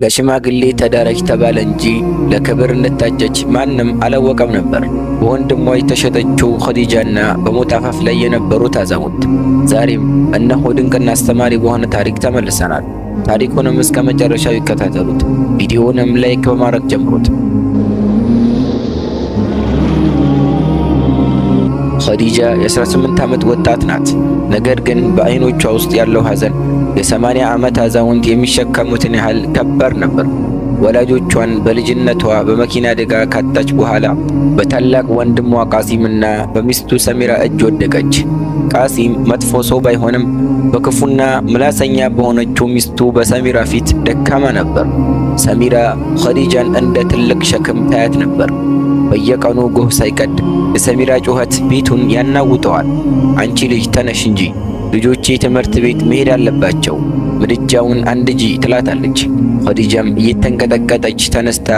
በሽማግሌ ተዳረች ተባለ እንጂ ለክብር እንድታጨች ማንም አላወቀም ነበር። በወንድሟ የተሸጠችው ኸዲጃና በሞት አፋፍ ላይ የነበሩት አዛውንት። ዛሬም እነሆ ድንቅና አስተማሪ በሆነ ታሪክ ተመልሰናል። ታሪኩንም እስከ መጨረሻው ይከታተሉት። ቪዲዮውንም ላይክ በማድረግ ጀምሩት። ኸዲጃ የ18 ዓመት ወጣት ናት። ነገር ግን በዓይኖቿ ውስጥ ያለው ሐዘን የ80 ዓመት አዛውንት የሚሸከሙትን ያህል ከባድ ነበር። ወላጆቿን በልጅነቷ በመኪና አደጋ ካጣች በኋላ በታላቅ ወንድሟ ቃሲምና በሚስቱ ሰሚራ እጅ ወደቀች። ቃሲም መጥፎ ሰው ባይሆንም በክፉና ምላሰኛ በሆነችው ሚስቱ በሰሚራ ፊት ደካማ ነበር። ሰሚራ ኸዲጃን እንደ ትልቅ ሸክም ታያት ነበር። በየቀኑ ጎህ ሳይቀድ የሰሚራ ጩኸት ቤቱን ያናውጠዋል። አንቺ ልጅ ተነሽ እንጂ ልጆቼ ትምህርት ቤት መሄድ አለባቸው፣ ምድጃውን አንድጂ ትላታለች። ኸዲጃም እየተንቀጠቀጠች ተነስታ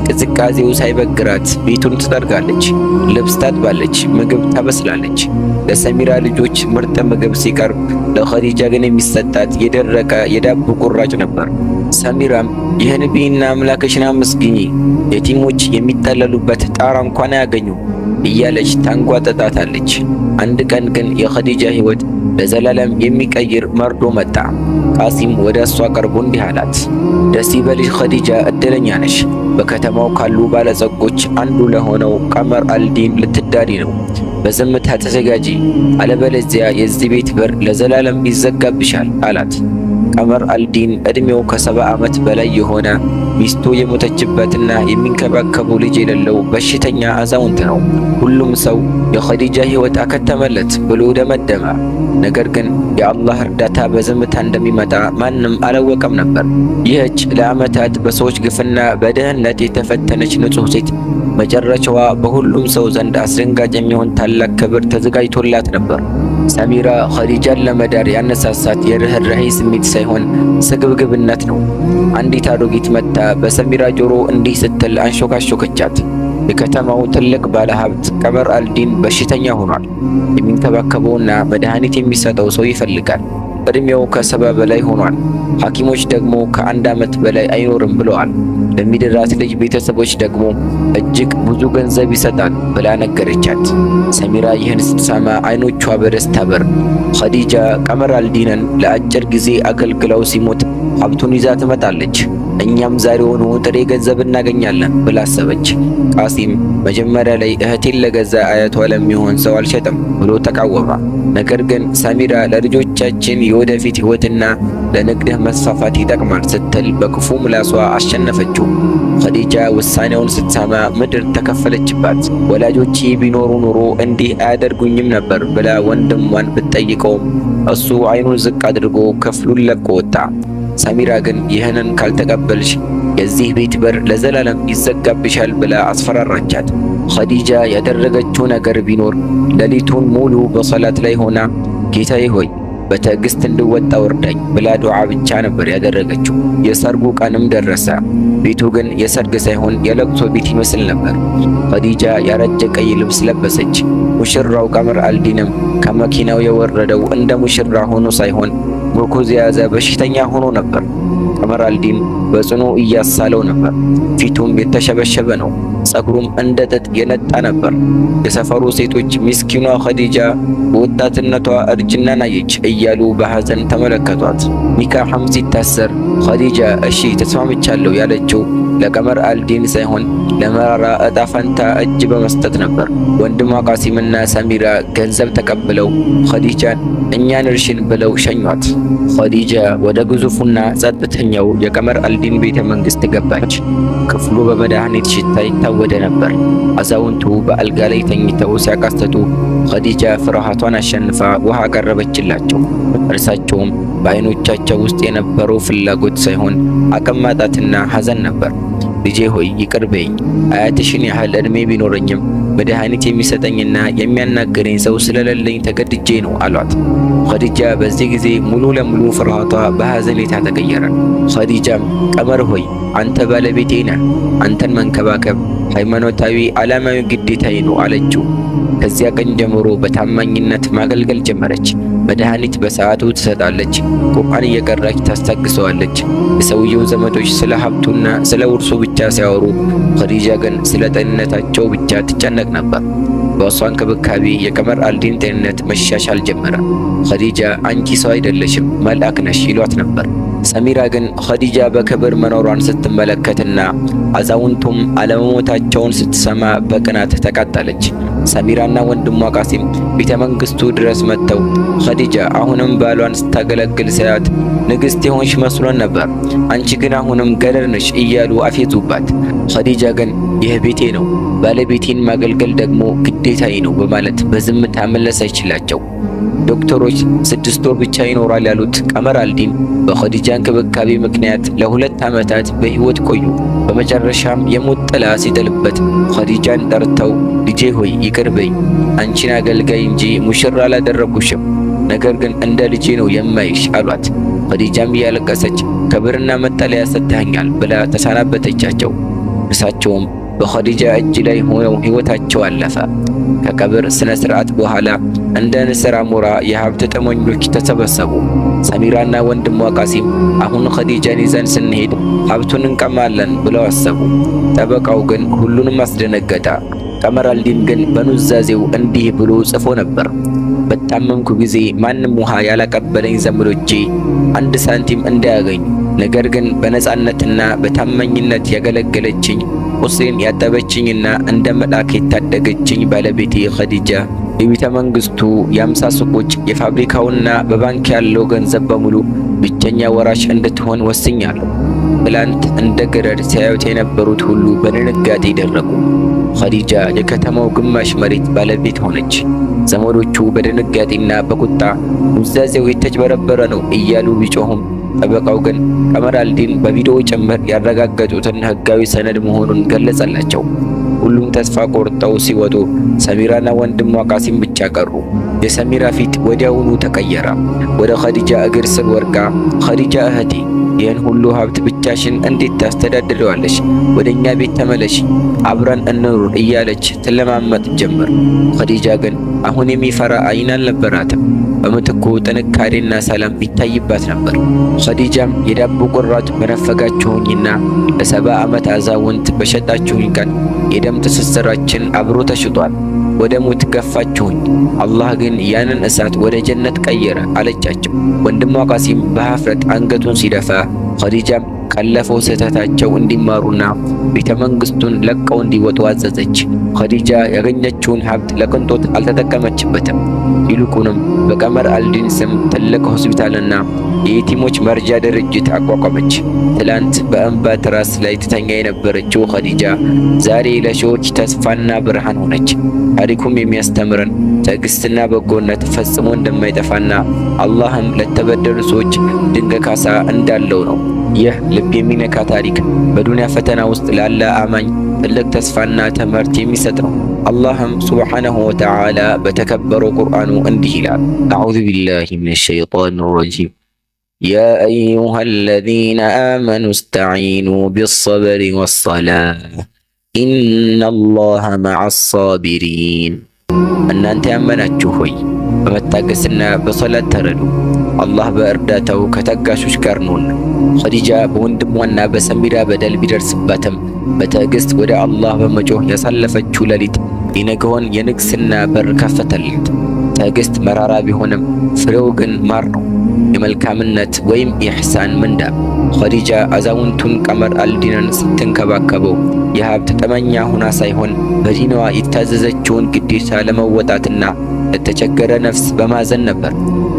ቅዝቃዜው ሳይበግራት ቤቱን ትጠርጋለች፣ ልብስ ታጥባለች፣ ምግብ ታበስላለች። ለሰሚራ ልጆች ምርጥ ምግብ ሲቀርብ ለኸዲጃ ግን የሚሰጣት የደረቀ የዳቦ ቁራጭ ነበር። ሰሚራም ይህን ብይና አምላክሽን አመስግኚ፣ የቲሞች የሚጠለሉበት ጣራ እንኳን አያገኙ እያለች ታንጓጠጣታለች። አንድ ቀን ግን የኸዲጃ ሕይወት ለዘላለም የሚቀይር መርዶ መጣ። ቃሲም ወደ እሷ ቀርቦ እንዲህ አላት፣ ደስ ይበልሽ ኸዲጃ፣ እድለኛ ነሽ። በከተማው ካሉ ባለጸጎች አንዱ ለሆነው ቀመር አልዲን ልትዳሪ ነው። በዝምታ ተዘጋጂ፣ አለበለዚያ የዚህ ቤት በር ለዘላለም ይዘጋብሻል አላት። ቀመር አልዲን ዕድሜው ከ70 ዓመት በላይ የሆነ ሚስቱ የሞተችበትና የሚንከባከቡ ልጅ የሌለው በሽተኛ አዛውንት ነው። ሁሉም ሰው የኸዲጃ ሕይወት አከተመለት ብሎ ደመደመ። ነገር ግን የአላህ እርዳታ በዝምታ እንደሚመጣ ማንም አላወቀም ነበር። ይህች ለዓመታት በሰዎች ግፍና በድህነት የተፈተነች ንጹሕ ሴት መጨረሻዋ በሁሉም ሰው ዘንድ አስደንጋጭ የሚሆን ታላቅ ክብር ተዘጋጅቶላት ነበር። ሰሚራ ኸዲጃን ለመዳር ያነሳሳት የርህራሄ ስሜት ሳይሆን ስግብግብነት ነው። አንዲት አሮጊት መጥታ በሰሚራ ጆሮ እንዲህ ስትል አንሾካሾከቻት። የከተማው ትልቅ ባለሀብት ቀመር አልዲን በሽተኛ ሆኗል። የሚንከባከበውና መድኃኒት የሚሰጠው ሰው ይፈልጋል። ዕድሜው ከ70 በላይ ሆኗል። ሐኪሞች ደግሞ ከ1 ዓመት በላይ አይኖርም ብለዋል። ለሚድራት ልጅ ቤተሰቦች ደግሞ እጅግ ብዙ ገንዘብ ይሰጣል ብላ ነገረቻት። ሰሚራ ይህን ስትሰማ አይኖቿ በደስታ በር። ኸዲጃ ቀመር አልዲንን ለአጭር ጊዜ አገልግለው ሲሞት ሀብቱን ይዛ ትመጣለች፣ እኛም ዛሬውኑ ጥሬ ገንዘብ እናገኛለን ብላ አሰበች። ቃሲም መጀመሪያ ላይ እህቴን ለገዛ አያቷ ለሚሆን ሰው አልሸጥም ብሎ ተቃወመ። ነገር ግን ሰሚራ ለልጆቻችን የወደፊት ሕይወትና ለንግድህ መስፋፋት ይጠቅማል ስትል በክፉ ምላሷ አሸነፈችው። ኸዲጃ ውሳኔውን ስትሰማ ምድር ተከፈለችባት። ወላጆቼ ቢኖሩ ኑሮ እንዲህ አያደርጉኝም ነበር ብላ ወንድሟን ብትጠይቀውም እሱ አይኑን ዝቅ አድርጎ ክፍሉን ለቆ ወጣ። ሰሚራ ግን ይህንን ካልተቀበልሽ የዚህ ቤት በር ለዘላለም ይዘጋብሻል ብላ አስፈራራቻት። ኸዲጃ ያደረገችው ነገር ቢኖር ሌሊቱን ሙሉ በሰላት ላይ ሆና ጌታዬ ሆይ በትዕግስት እንድወጣ ወርዳኝ ብላ ዱዓ ብቻ ነበር ያደረገችው። የሰርጉ ቀንም ደረሰ። ቤቱ ግን የሰርግ ሳይሆን የለቅሶ ቤት ይመስል ነበር። ኸዲጃ ያረጀ ቀይ ልብስ ለበሰች። ሙሽራው ቀመር አልዲንም ከመኪናው የወረደው እንደ ሙሽራ ሆኖ ሳይሆን ምርኩዝ የያዘ በሽተኛ ሆኖ ነበር። ቀመር አልዲን በጽኑ እያሳለው ነበር። ፊቱም የተሸበሸበ ነው። ጸጉሩም እንደ ጥጥ የነጣ ነበር። የሰፈሩ ሴቶች ምስኪኗ ኸዲጃ በወጣትነቷ እርጅናን አየች እያሉ በሐዘን ተመለከቷት። ኒካህም ሲታሰር ኸዲጃ እሺ ተስማምቻለሁ ያለችው ለቀመር አልዲን ሳይሆን ለመራራ ዕጣ ፈንታ እጅ በመስጠት ነበር። ወንድሟ ቃሲምና ሰሚራ ገንዘብ ተቀብለው ኸዲጃን እኛን እርሽን ብለው ሸኟት። ኸዲጃ ወደ ግዙፉና ጸጥተኛው የቀመር አልዲን ቤተ መንግሥት ገባች። ክፍሉ በመድኃኒት ሽታ ይታወደ ነበር። አዛውንቱ በአልጋ ላይ ተኝተው ሲያቃስተቱ ኸዲጃ ፍርሃቷን አሸንፋ ውሃ አቀረበችላቸው። እርሳቸውም በዓይኖቻቸው ውስጥ የነበረው ፍላጎት ሳይሆን አቅም ማጣትና ሐዘን ነበር። ልጄ ሆይ ይቅር በይኝ፣ አያትሽን ያህል ዕድሜ ቢኖረኝም መድኃኒት የሚሰጠኝና የሚያናገረኝ ሰው ስለሌለኝ ተገድጄ ነው አሏት። ኸዲጃ በዚህ ጊዜ ሙሉ ለሙሉ ፍርሃቷ በሐዘኔታ ተቀየረ። ኸዲጃም ቀመር ሆይ አንተ ባለቤቴ ነህ፣ አንተን መንከባከብ ሃይማኖታዊ ዓላማዊ ግዴታዬ ነው አለችው። ከዚያ ቀን ጀምሮ በታማኝነት ማገልገል ጀመረች። መድኃኒት በሰዓቱ ትሰጣለች። ቁርአን እየቀራች ታስታግሰዋለች። የሰውየው ዘመዶች ስለ ሀብቱና ስለ ውርሱ ብቻ ሲያወሩ፣ ኸዲጃ ግን ስለ ጤንነታቸው ብቻ ትጨነቅ ነበር። በእሷ እንክብካቤ የቀመር አልዲን ጤንነት መሻሻል ጀመረ። ኸዲጃ አንቺ ሰው አይደለሽም መልአክ ነሽ ይሏት ነበር። ሰሚራ ግን ኸዲጃ በክብር መኖሯን ስትመለከትና አዛውንቱም አለመሞታቸውን ስትሰማ በቅናት ተቃጠለች። ሰሚራና ወንድሟ ቃሲም ቤተ መንግስቱ ድረስ መጥተው ኸዲጃ አሁንም ባሏን ስታገለግል ሳያት ንግሥት የሆንሽ መስሎን ነበር፣ አንቺ ግን አሁንም ገረድ ነሽ እያሉ አፌዙባት። ኸዲጃ ግን ይህ ቤቴ ነው፣ ባለቤቴን ማገልገል ደግሞ ግዴታዬ ነው በማለት በዝምታ መለሰችላቸው። ዶክተሮች 6 ወር ብቻ ይኖራል ያሉት ቀመር አልዲን በኸዲጃ እንክብካቤ ምክንያት ለ2 ዓመታት በሕይወት ቆዩ። በመጨረሻም የሞት ጥላ ሲጥልበት ኸዲጃን ጠርተው ልጄ ሆይ ይቅር በይ፣ አንቺን አገልጋይ እንጂ ሙሽራ አላደረጉሽም፣ ነገር ግን እንደ ልጄ ነው የማይሽ አሏት። ኸዲጃም እያለቀሰች ክብርና መጠለያ ሰጥተኸኛል ብላ ተሰናበተቻቸው። እርሳቸውም በኸዲጃ እጅ ላይ ሆነው ሕይወታቸው አለፈ። ከቀብር ስነ ስርዓት በኋላ እንደ ንስር አሞራ የሀብት ጥመኞች ተሰበሰቡ። ሰሚራና ወንድሟ ቃሲም አሁን ኸዲጃን ይዘን ስንሄድ ሀብቱን እንቀማለን ብለው አሰቡ። ጠበቃው ግን ሁሉንም አስደነገጠ። ቀመር አልዲን ግን በኑዛዜው እንዲህ ብሎ ጽፎ ነበር። በታመምኩ ጊዜ ማንም ውሃ ያላቀበለኝ ዘመዶቼ 1 ሳንቲም እንዳያገኙ፣ ነገር ግን በነጻነትና በታማኝነት ያገለገለችኝ ቁስሌን ያጠበችኝና እንደ መልአክ የታደገችኝ ባለቤቴ ኸዲጃ የቤተ መንግስቱ የ50 ሱቆች የፋብሪካውና በባንክ ያለው ገንዘብ በሙሉ ብቸኛ ወራሽ እንድትሆን ወስኛለሁ። ትላንት እንደ ገረድ ሲያዩት የነበሩት ሁሉ በድንጋጤ ደረቁ። ኸዲጃ የከተማው ግማሽ መሬት ባለቤት ሆነች። ዘመዶቹ በድንጋጤና በቁጣ ኑዛዜው የተጭበረበረ ነው እያሉ ቢጮሁም ጠበቃው ግን ቀመር አልዲን በቪዲዮ ጭምር ያረጋገጡትን ሕጋዊ ሰነድ መሆኑን ገለጸላቸው። ሁሉም ተስፋ ቆርጠው ሲወጡ ሰሚራና ወንድሟ ቃሲም ብቻ ቀሩ። የሰሚራ ፊት ወዲያውኑ ተቀየረ። ወደ ኸዲጃ እግር ስር ወድቃ ኸዲጃ እህቴ፣ ይህን ሁሉ ሀብት ብቻሽን እንዴት ታስተዳድረዋለሽ? ወደኛ ቤት ተመለሺ፣ አብረን እንኑር እያለች ትለማመጥ ጀመር። ኸዲጃ ግን አሁን የሚፈራ አይን አልነበራትም። በምትኩ ጥንካሬና ሰላም ይታይባት ነበር። ኸዲጃም የዳቦ ቁራጭ በነፈጋችሁኝና ለ70 ዓመት አዛውንት በሸጣችሁኝ ቀን የደም ትስስራችን አብሮ ተሽጧል። ወደ ሞት ገፋችሁኝ፣ አላህ ግን ያንን እሳት ወደ ጀነት ቀየረ አለቻቸው። ወንድሟ ቃሲም በሀፍረት አንገቱን ሲደፋ ኸዲጃም ካለፈው ስህተታቸው እንዲማሩና ቤተ መንግስቱን ለቀው እንዲወጡ አዘዘች። ኸዲጃ ያገኘችውን ሀብት ለቅንጦት አልተጠቀመችበትም። ይልቁንም በቀመር አልዲን ስም ትልቅ ሆስፒታልና የየቲሞች መርጃ ድርጅት አቋቋመች። ትላንት በእንባ ትራስ ላይ ትተኛ የነበረችው ኸዲጃ ዛሬ ለሺዎች ተስፋና ብርሃን ሆነች። ታሪኩም የሚያስተምረን ትዕግስትና በጎነት ፈጽሞ እንደማይጠፋና አላህም ለተበደሉ ሰዎች ድንቅ ካሳ እንዳለው ነው። ይህ ልብ የሚነካ ታሪክ በዱንያ ፈተና ውስጥ ላለ አማኝ ትልቅ ተስፋና ትምህርት የሚሰጥ ነው። አላህም ሱብሓነሁ ወተዓላ በተከበረው ቁርአኑ እንዲህ ይላል፣ አዑዙ ቢላሂ ሚነ ሸይጣኒ ረጂም ያ አዩሀ ለዚነ አመኑ እስተዒኑ ቢሰብሪ ወሰላህ ኢነላሀ መዐሳቢሪን። እናንተ ያመናችሁ ሆይ በመታገስና በሰላት ተረዱ፣ አላህ በእርዳታው ከተጋሾች ጋር ነውና። ኸዲጃ በወንድሟና በሰሚራ በደል ቢደርስባትም በትዕግስት ወደ አላህ በመጮህ ያሳለፈችው ሌሊት የነገውን የንግስና በር ከፈተላት። ትዕግስት መራራ ቢሆንም ፍሬው ግን ማር ነው፣ የመልካምነት ወይም የኢሕሳን ምንዳ። ኸዲጃ አዛውንቱን ቀመር አልዲንን ስትንከባከበው የሀብት ጠመኛ ሁና ሳይሆን በዲናዋ የታዘዘችውን ግዴታ ለመወጣትና ለተቸገረ ነፍስ በማዘን ነበር።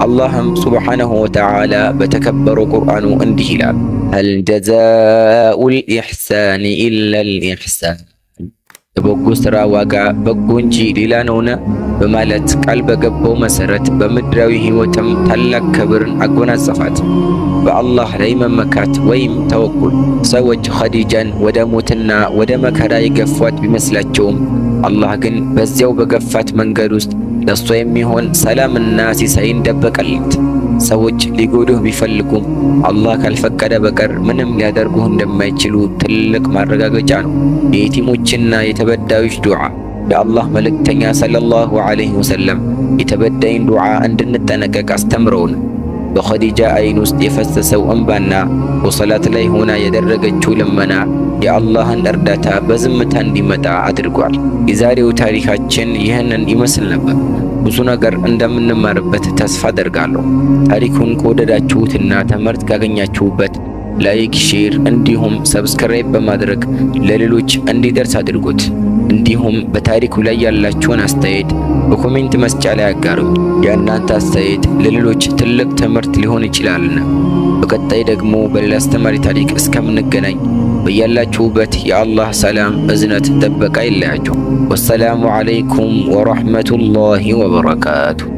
አላህም ሱብሓነሁ ወተዓላ በተከበረው ቁርአኑ እንዲህ ይላል፣ ሀል ጀዛኡል ኢሕሳኒ ኢለል ኢሕሳን፣ የበጎ ሥራ ዋጋ በጎ እንጂ ሌላ ነውን? በማለት ቃል በገባው መሰረት በምድራዊ ሕይወትም ታላቅ ክብርን አጎናጸፋት። በአላህ ላይ መመካት ወይም ተወኩል። ሰዎች ኸዲጃን ወደ ሞትና ወደ መከራ የገፏት ቢመስላቸውም አላህ ግን በዚያው በገፋት መንገድ ውስጥ ለእሷ የሚሆን ሰላምና ሲሳይን ደበቀላት። ሰዎች ሊጎዱህ ቢፈልጉም አላህ ካልፈቀደ በቀር ምንም ሊያደርጉህ እንደማይችሉ ትልቅ ማረጋገጫ ነው። የየቲሞችና የተበዳዮች ዱዓ የአላህ መልእክተኛ ሰለላሁ ዐለይሂ ወሰለም የተበዳይን ዱዓ እንድንጠነቀቅ አስተምረውን። በኸዲጃ አይን ውስጥ የፈሰሰው እንባና በሶላት ላይ ሆና ያደረገችው ልመና የአላህን እርዳታ በዝምታ እንዲመጣ አድርጓል። የዛሬው ታሪካችን ይህንን ይመስል ነበር። ብዙ ነገር እንደምንማርበት ተስፋ አደርጋለሁ። ታሪኩን ከወደዳችሁትና ትምህርት ካገኛችሁበት ላይክ፣ ሼር እንዲሁም ሰብስክራይብ በማድረግ ለሌሎች እንዲደርስ አድርጉት። እንዲሁም በታሪኩ ላይ ያላችሁን አስተያየት በኮሜንት መስጫ ላይ አጋሩኝ። የእናንተ አስተያየት ለሌሎች ትልቅ ትምህርት ሊሆን ይችላልና። በቀጣይ ደግሞ በሌላ አስተማሪ ታሪክ እስከምንገናኝ በያላችሁበት የአላህ ሰላም፣ እዝነት፣ ጥበቃ ይለያችሁ። ወሰላሙ ዓለይኩም ወረሕመቱላሂ ወበረካቱ።